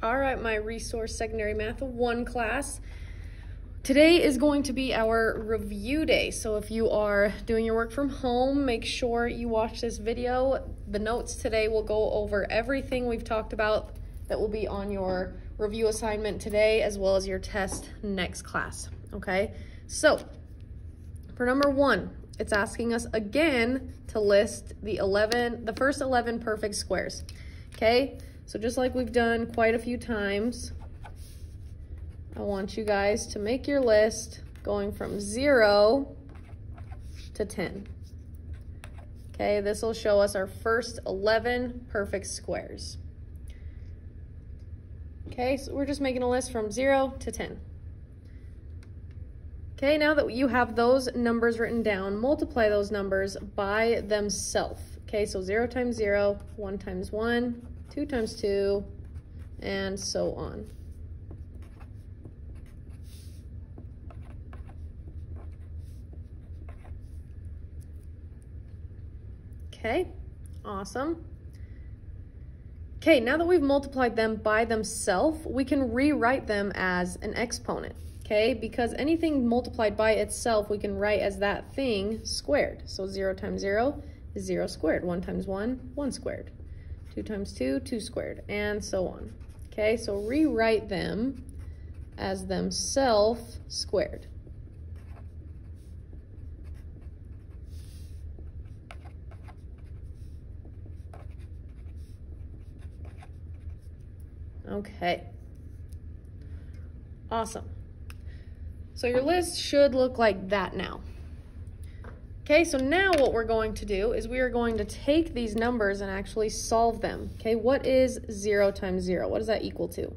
All right, my Resource Secondary Math 1 class. Today is going to be our review day. So if you are doing your work from home, make sure you watch this video. The notes today will go over everything we've talked about that will be on your review assignment today, as well as your test next class, okay? So for number 1, it's asking us again to list the first 11 perfect squares, okay? So just like we've done quite a few times, I want you guys to make your list going from 0 to 10. Okay, this will show us our first 11 perfect squares. Okay, so we're just making a list from 0 to 10. Okay, now that you have those numbers written down, multiply those numbers by themselves. Okay, so 0 times 0, 1 times 1, 2 times 2, and so on. Okay, awesome. Okay, now that we've multiplied them by themselves, we can rewrite them as an exponent, okay? Because anything multiplied by itself, we can write as that thing squared. So 0 times 0 is 0 squared. 1 times 1, 1 squared. 2 times 2, 2 squared, and so on. Okay, so rewrite them as themselves squared. Okay, awesome. So your list should look like that now. Okay, so now what we're going to do is we are going to take these numbers and actually solve them. Okay, what is 0 times 0? What does that equal to?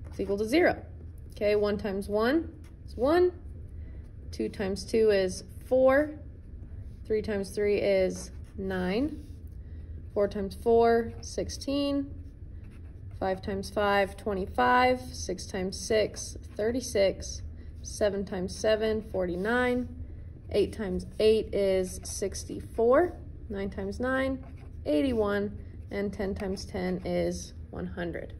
It's equal to 0. Okay, 1 times 1 is 1. 2 times 2 is 4. 3 times 3 is 9. 4 times 4, 16. 5 times 5, 25. 6 times 6, 36. 7 times 7, 49. 8 times 8 is 64, 9 times 9, 81, and 10 times 10 is 100.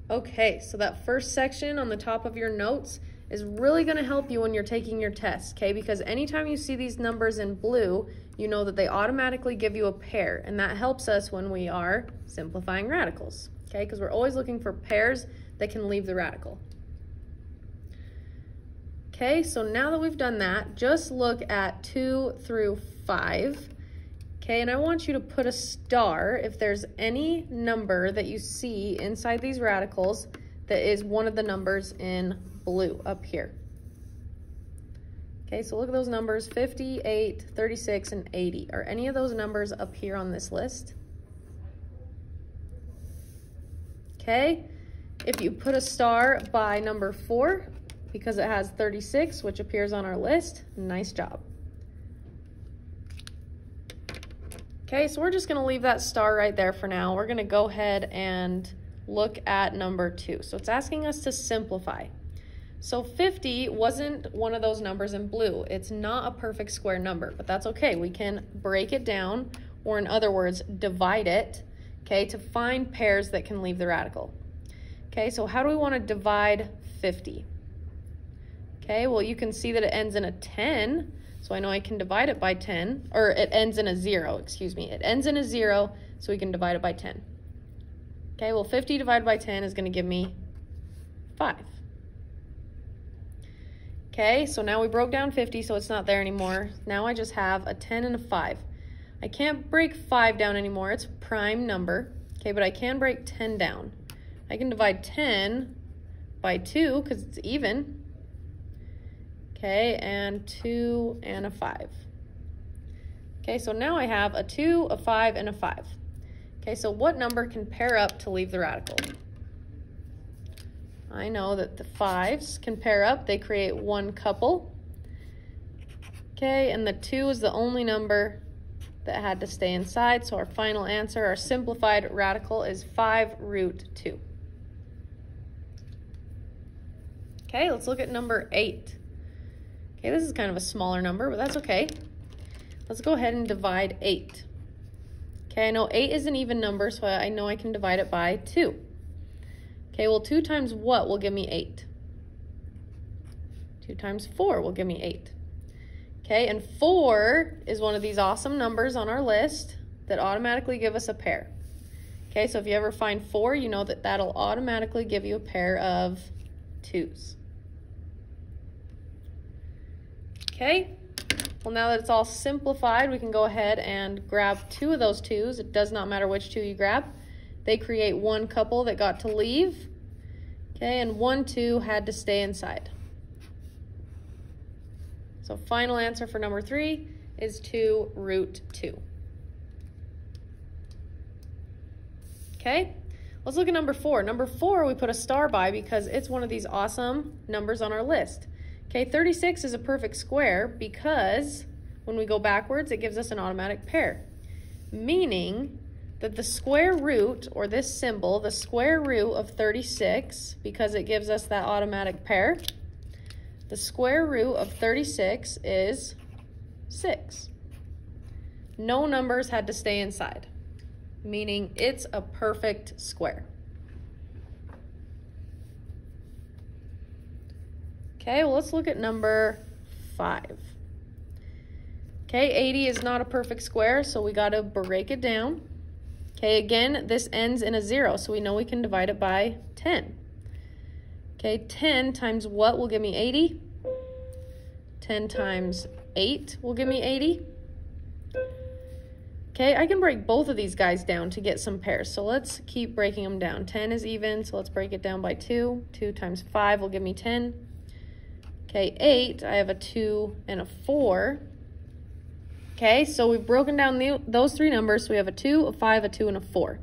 Okay, so that first section on the top of your notes is really going to help you when you're taking your test, okay? Because anytime you see these numbers in blue, you know that they automatically give you a pair, and that helps us when we are simplifying radicals, okay? Because we're always looking for pairs that can leave the radical. Okay, so now that we've done that, just look at 2 through 5. Okay, and I want you to put a star if there's any number that you see inside these radicals that is one of the numbers in blue up here. Okay, so look at those numbers, 58, 36, and 80. Are any of those numbers up here on this list? Okay, if you put a star by number 4, because it has 36, which appears on our list, nice job. Okay, so we're just gonna leave that star right there for now. We're gonna go ahead and look at number 2. So it's asking us to simplify. So 50 wasn't one of those numbers in blue. It's not a perfect square number, but that's okay. We can break it down, or in other words, divide it, okay, to find pairs that can leave the radical. Okay, so how do we wanna divide 50? Okay, well, you can see that it ends in a 10, so I know I can divide it by 10, or it ends in a 0, excuse me. It ends in a 0, so we can divide it by 10. Okay, well, 50 divided by 10 is going to give me 5. Okay, so now we broke down 50, so it's not there anymore. Now I just have a 10 and a 5. I can't break 5 down anymore. It's a prime number, okay, but I can break 10 down. I can divide 10 by 2 because it's even. Okay, and 2 and a 5. Okay, so now I have a 2, a 5, and a 5. Okay, so what number can pair up to leave the radical? I know that the 5s can pair up. They create one couple. Okay, and the 2 is the only number that had to stay inside. So our final answer, our simplified radical, is 5 root 2. Okay, let's look at number 8. Okay, this is kind of a smaller number, but that's okay. Let's go ahead and divide 8. Okay, I know 8 is an even number, so I know I can divide it by 2. Okay, well 2 times what will give me 8? 2 times 4 will give me 8. Okay, and 4 is one of these awesome numbers on our list that automatically give us a pair. Okay, so if you ever find 4, you know that that'll automatically give you a pair of 2s. Okay, well now that it's all simplified, we can go ahead and grab 2 of those 2s. It does not matter which 2 you grab. They create one couple that got to leave. Okay, and 1 2 had to stay inside. So final answer for number 3 is 2 root 2. Okay, let's look at number 4. Number 4 we put a star by because it's one of these awesome numbers on our list. Okay, 36 is a perfect square because when we go backwards, it gives us an automatic pair, meaning that the square root, or this symbol, the square root of 36, because it gives us that automatic pair, the square root of 36 is 6. No numbers had to stay inside, meaning it's a perfect square. Okay, well let's look at number 5. Okay, 80 is not a perfect square, so we gotta break it down. Okay, again, this ends in a 0, so we know we can divide it by 10. Okay, 10 times what will give me 80? 10 times 8 will give me 80. Okay, I can break both of these guys down to get some pairs, so let's keep breaking them down. 10 is even, so let's break it down by 2. 2 times 5 will give me 10. Okay, 8, I have a 2 and a 4. Okay, so we've broken down those 3 numbers. So we have a 2, a 5, a 2, and a 4.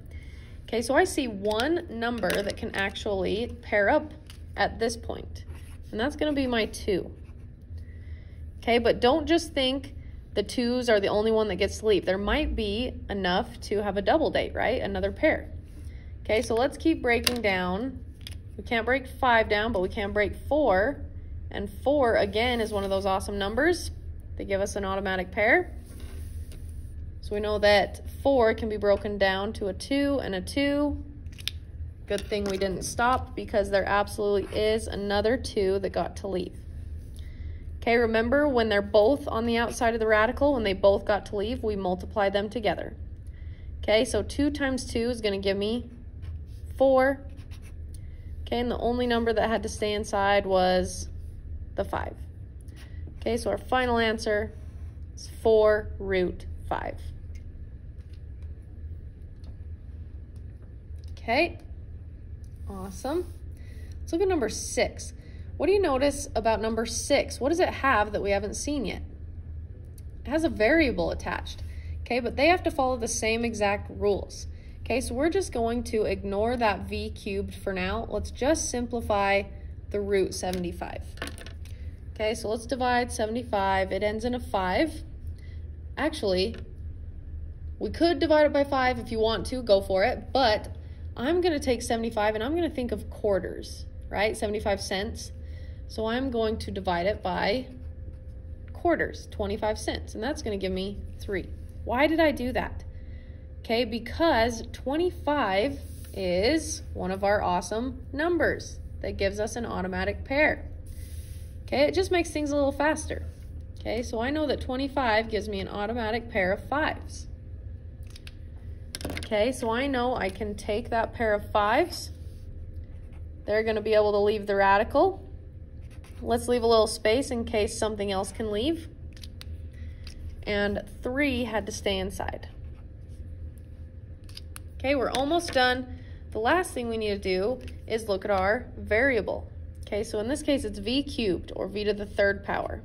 Okay, so I see one number that can actually pair up at this point, and that's going to be my 2. Okay, but don't just think the 2s are the only one that gets to leave. There might be enough to have a double date, right? Another pair. Okay, so let's keep breaking down. We can't break 5 down, but we can break 4. And 4, again, is one of those awesome numbers that give us an automatic pair. So we know that 4 can be broken down to a 2 and a 2. Good thing we didn't stop because there absolutely is another 2 that got to leave. Okay, remember when they're both on the outside of the radical, when they both got to leave, we multiply them together. Okay, so 2 times 2 is going to give me 4. Okay, and the only number that had to stay inside was the 5. Okay, so our final answer is 4 root 5. Okay, awesome. Let's look at number 6. What do you notice about number 6? What does it have that we haven't seen yet? It has a variable attached, okay, but they have to follow the same exact rules. Okay, so we're just going to ignore that v cubed for now. Let's just simplify the root 75. Okay, so let's divide 75. It ends in a 5. Actually, we could divide it by 5 if you want to, go for it, but I'm going to take 75 and I'm going to think of quarters, right? 75 cents. So I'm going to divide it by quarters, 25 cents, and that's going to give me 3. Why did I do that? Okay, because 25 is one of our awesome numbers that gives us an automatic pair. Okay, it just makes things a little faster. Okay, so I know that 25 gives me an automatic pair of 5s. Okay, so I know I can take that pair of 5s. They're going to be able to leave the radical. Let's leave a little space in case something else can leave. And 3 had to stay inside. Okay, we're almost done. The last thing we need to do is look at our variable. Okay, so in this case it's v cubed, or v to the 3rd power,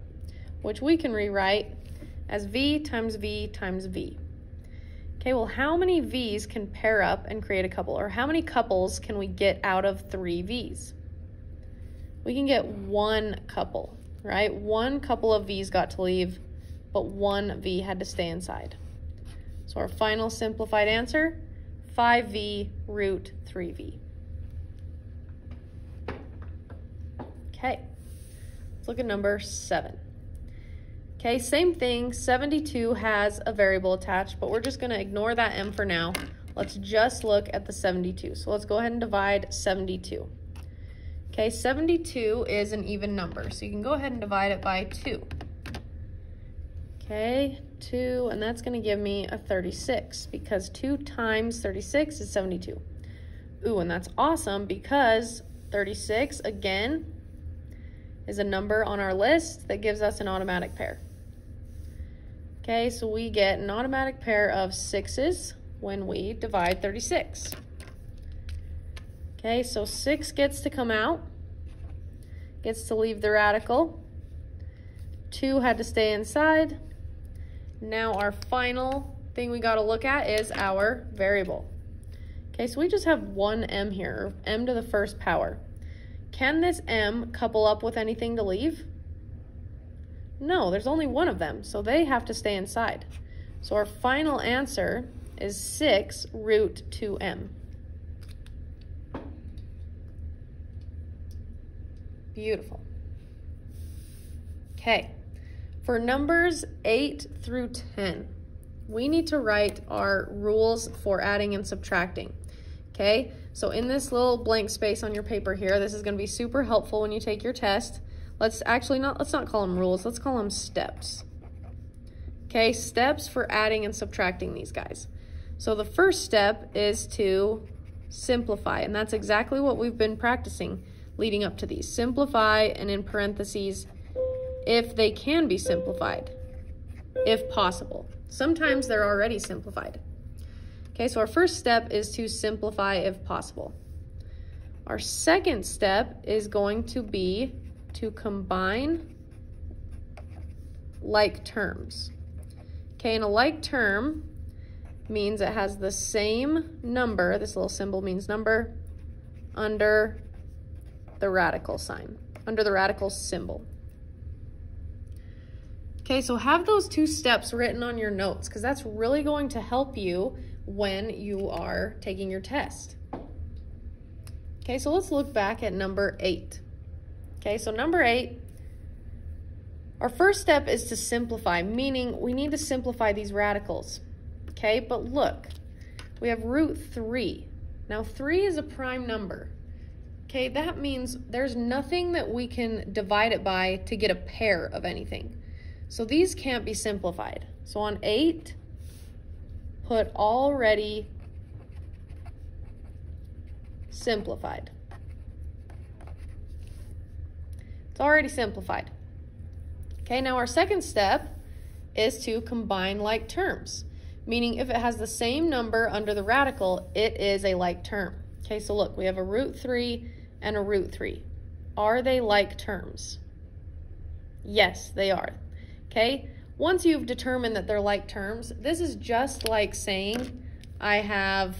which we can rewrite as v times v times v. Okay, well how many v's can pair up and create a couple, or how many couples can we get out of 3 v's? We can get 1 couple, right? 1 couple of v's got to leave, but 1 v had to stay inside. So our final simplified answer, 5v root 3v. Okay, let's look at number 7. Okay, same thing, 72 has a variable attached, but we're just gonna ignore that m for now. Let's just look at the 72. So let's go ahead and divide 72. Okay, 72 is an even number, so you can go ahead and divide it by 2. Okay, 2, and that's gonna give me a 36, because 2 times 36 is 72. Ooh, and that's awesome, because 36, again, is a number on our list that gives us an automatic pair. Okay, so we get an automatic pair of 6s when we divide 36. Okay, so 6 gets to come out, gets to leave the radical. 2 had to stay inside. Now our final thing we gotta look at is our variable. Okay, so we just have one m here, m to the first power. Can this m couple up with anything to leave? No, there's only one of them, so they have to stay inside. So our final answer is 6 root 2m. Beautiful. Okay, for numbers 8 through 10, we need to write our rules for adding and subtracting. Okay, so in this little blank space on your paper here, this is going to be super helpful when you take your test. Let's not call them rules, let's call them steps. Okay, steps for adding and subtracting these guys. So the first step is to simplify, and that's exactly what we've been practicing leading up to these. Simplify, and in parentheses, if they can be simplified, if possible. Sometimes they're already simplified. Okay, so our first step is to simplify if possible. Our second step is going to be to combine like terms. Okay, and a like term means it has the same number, this little symbol means number, under the radical sign, under the radical symbol. Okay, so have those two steps written on your notes, because that's really going to help you when you are taking your test. Okay, so let's look back at number 8. Okay, so number 8, our first step is to simplify, meaning we need to simplify these radicals. Okay, but look, we have root 3. Now 3 is a prime number. Okay, that means there's nothing that we can divide it by to get a pair of anything. So these can't be simplified. So on 8, put already simplified. It's already simplified. Okay, now our second step is to combine like terms, meaning if it has the same number under the radical, it is a like term. Okay, so look, we have a root 3 and a root 3. Are they like terms? Yes, they are. Okay, once you've determined that they're like terms, this is just like saying I have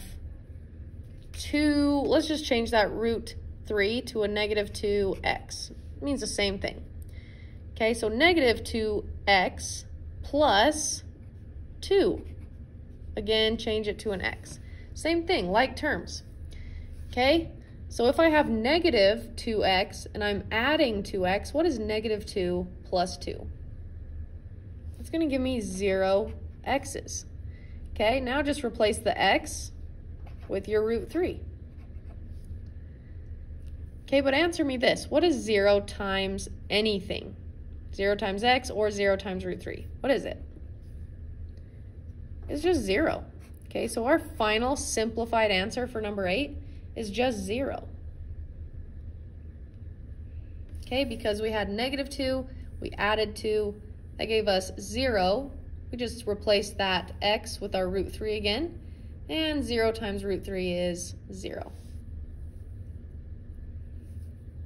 2, let's just change that root 3 to a negative 2x. It means the same thing. Okay, so negative 2x plus 2. Again, change it to an x. Same thing, like terms. Okay, so if I have negative 2x and I'm adding 2x, what is negative 2 plus 2? It's going to give me 0 x's. Okay, now just replace the x with your root 3. Okay, but answer me this. What is 0 times anything? 0 times x or 0 times root 3? What is it? It's just 0. Okay, so our final simplified answer for number 8 is just 0. Okay, because we had negative 2, we added 2, that gave us 0. We just replaced that x with our root 3 again, and 0 times root 3 is 0.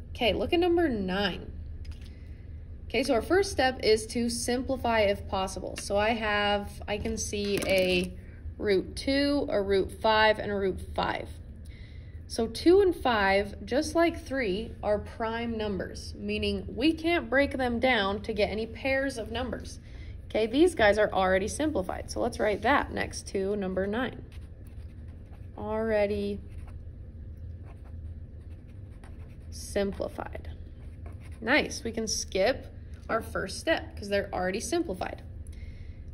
Okay, look at number 9. Okay, so our first step is to simplify if possible. So I can see a root 2, a root 5, and a root 5. So 2 and 5, just like 3, are prime numbers, meaning we can't break them down to get any pairs of numbers. Okay, these guys are already simplified. So let's write that next to number 9. Already simplified. Nice, we can skip our first step because they're already simplified.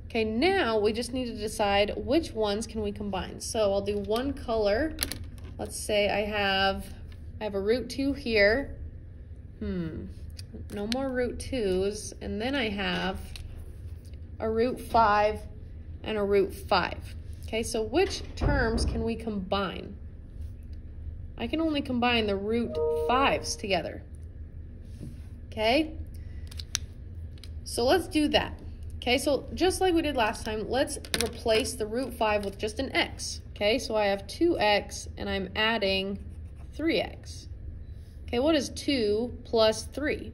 Okay, now we just need to decide which ones can we combine. So I'll do one color. Let's say I have a root 2 here. No more root 2s. And then I have a root 5 and a root 5. Okay, so which terms can we combine? I can only combine the root 5s together. Okay, so let's do that. Okay, so just like we did last time, let's replace the root 5 with just an x. Okay, so I have 2x and I'm adding 3x. Okay, what is 2 plus 3?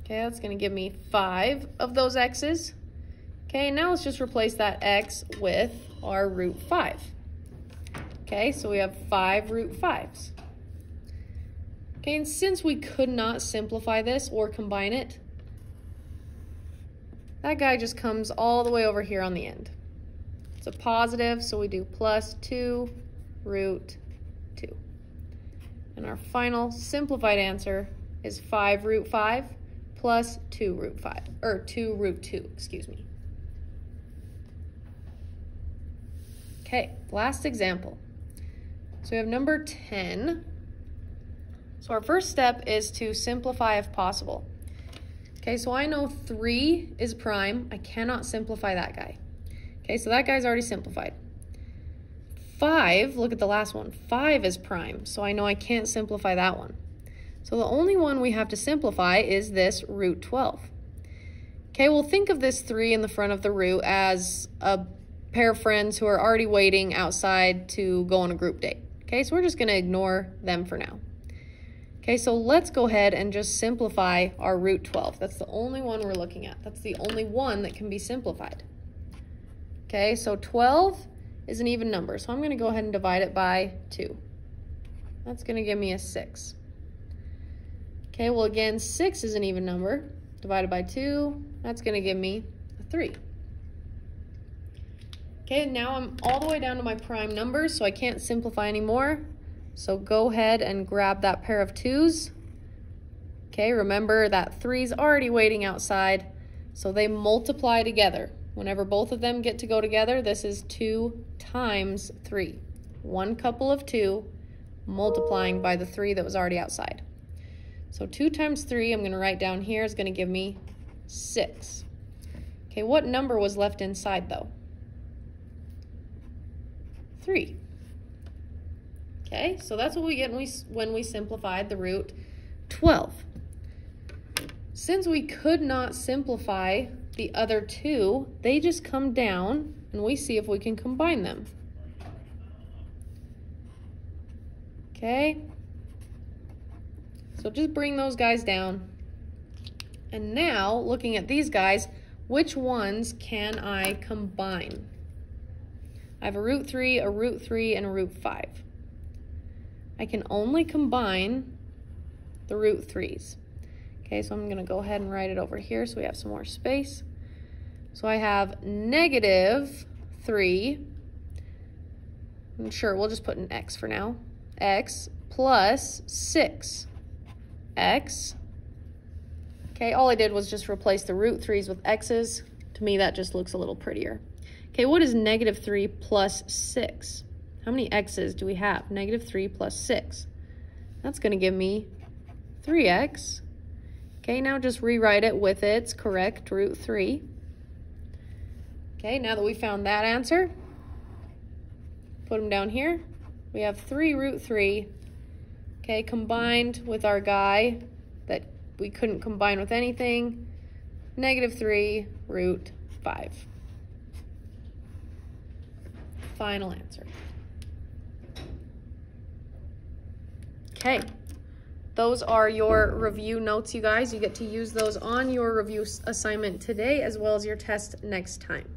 Okay, that's going to give me 5 of those x's. Okay, now let's just replace that x with our root 5. Okay, so we have 5 root 5s. Okay, and since we could not simplify this or combine it, that guy just comes all the way over here on the end. It's a positive, so we do plus 2 root 2. And our final simplified answer is 5 root 5 plus 2 root 5, or 2 root 2, excuse me. Okay, last example. So we have number 10. So our first step is to simplify if possible. Okay, so I know 3 is prime. I cannot simplify that guy. Okay, so that guy's already simplified. 5, look at the last one. 5 is prime, so I know I can't simplify that one. So the only one we have to simplify is this root 12. Okay, we'll think of this 3 in the front of the root as a pair of friends who are already waiting outside to go on a group date. Okay, so we're just gonna ignore them for now. Okay, so let's go ahead and just simplify our root 12. That's the only one we're looking at. That's the only one that can be simplified. Okay, so 12 is an even number, so I'm going to go ahead and divide it by 2. That's going to give me a 6. Okay, well again, 6 is an even number. Divided by 2, that's going to give me a 3. Okay, now I'm all the way down to my prime numbers, so I can't simplify anymore. So go ahead and grab that pair of 2s. Okay, remember that 3's already waiting outside, so they multiply together. Whenever both of them get to go together, this is 2 times 3. One couple of 2 multiplying by the 3 that was already outside. So 2 times 3, I'm going to write down here, is going to give me 6. Okay, what number was left inside though? 3. Okay, so that's what we get when we simplified the root 12. Since we could not simplify the other 2, they just come down and we see if we can combine them. Okay, so just bring those guys down. And now, looking at these guys, which ones can I combine? I have a root 3, a root 3, and a root 5. I can only combine the root 3's. Okay, so I'm going to go ahead and write it over here so we have some more space. So I have negative 3. Sure, we'll just put an x for now. X plus 6. X. Okay, all I did was just replace the root 3's with x's. To me, that just looks a little prettier. Okay, what is negative 3 plus 6? How many x's do we have? Negative 3 plus 6. That's going to give me 3x. Okay, now just rewrite it with its correct root 3. Okay, now that we found that answer, put them down here. We have 3 root 3. Okay, combined with our guy that we couldn't combine with anything, negative 3 root 5. Final answer. Okay, those are your review notes, you guys. You get to use those on your review assignment today as well as your test next time.